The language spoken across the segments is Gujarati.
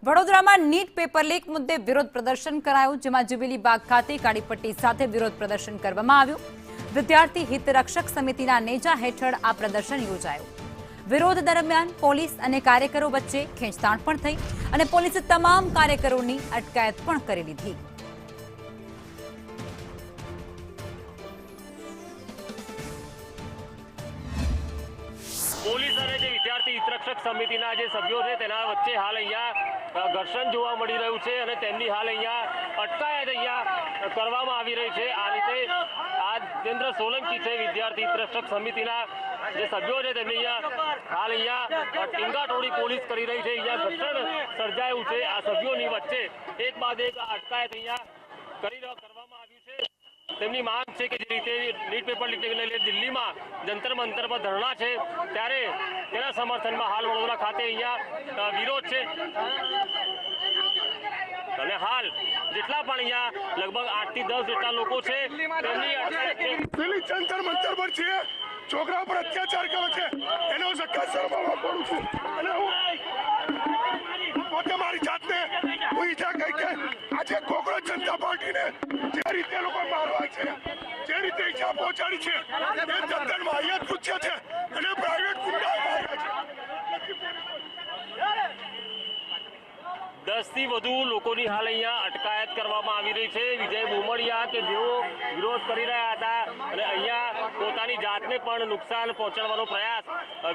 વડોદરામાં નીટ પેપર લીક મુદ્દે વિરોધ પ્રદર્શન કરાયું, જેમાં જ્યુબિલી બાગ ખાતે કાળી પટ્ટી સાથે વિરોધ પ્રદર્શન કરવામાં આવ્યું। વિદ્યાર્થી હિત રક્ષક સમિતિના નેજા હેઠળ આ પ્રદર્શન યોજાયું। વિરોધ દરમિયાન પોલીસ અને કાર્યકરો વચ્ચે ખેંચતાણ પણ થઈ અને પોલીસે તમામ કાર્યકરોની અટકાયત પણ કરી લીધી। પોલીસ અને જે વિદ્યાર્થી હિતરક્ષક સમિતિના જે સભ્યો છે તેના વચ્ચે હાલ અહીંયા ઘર્ષણ જોવા મળી રહ્યું છે અને તેમની હાલ અહીંયા અટકાયત અહીંયા કરવામાં આવી રહી છે। આ રીતે આ જિતેન્દ્ર સોલંકી છે વિદ્યાર્થી હિતરક્ષક સમિતિના જે સભ્યો છે તેમની અહીંયા હાલ અહીંયા ટીંગાટોળી પોલીસ કરી રહી છે। અહીંયા ઘર્ષણ સર્જાયું છે। આ સભ્યોની વચ્ચે એક બાદ એક અટકાયત અહીંયા કરવામાં આવ્યું છે। તેમની માંગ છે કે જે રીતે નીટ પેપર લીકને લઈને દિલ્હીમાં જંતર મંતર પર ધરણા છે, ત્યારે તેના સમર્થનમાં હાલ વડોદરા ખાતે અહીંયા વિરોધ છે અને હાલ જેટલા પણ અહીંયા લગભગ 8 થી 10 જેટલા લોકો છે તેમની દિલ્હી જંતર મંતર પર છે, છોકરા પર અત્યાચાર કરે છે, એનો સખત શરમાવા પડું છું અને હું પોતે મારી જાતને હું ઈચ્છા કરી કે આજે કોંગ્રેસ જનતા પાર્ટીને જે રીતે લોકો મારવા છે, જે રીતે ઈચ્છા પહોંચાડી છે, એ જનતામાં અહીંયા કૃત્ય છે અને પ્રાઇવેટ ગુંડા માર્યા છે। 10 થી વધુ લોકોની હાલ અહીંયા અટકાયત કરવામાં આવી રહી છે। વિજય બુમડિયા કે જેઓ વિરોધ કરી રહ્યા હતા અને અહીંયા પોતાની જાતને પણ નુકસાન પહોંચાડવાનો પ્રયાસ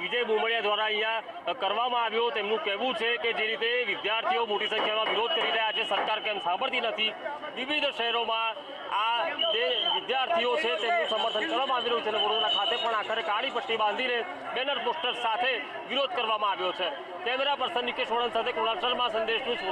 વિજય બુમડિયા દ્વારા અહીંયા કરવામાં આવ્યો। તેમનું કહેવું છે કે જે રીતે વિદ્યાર્થીઓ મોટી સંખ્યામાં વિરોધ કરી રહ્યા છે, સરકાર કેમ સાંભળતી નથી। વિવિધ શહેરોમાં આ જે વિદ્યાર્થીઓ છે તેમનું સમર્થન કરવામાં આવી રહ્યું છે અને વડોદરા ખાતે પણ આખરે કાળી પટ્ટી બાંધીને બેનર પોસ્ટર સાથે વિરોધ કરવામાં આવ્યો છે। કેમેરા પર્સન નિકેશ વળન સાથે કુણાલ શર્મા, સંદેશ ન્યૂઝ।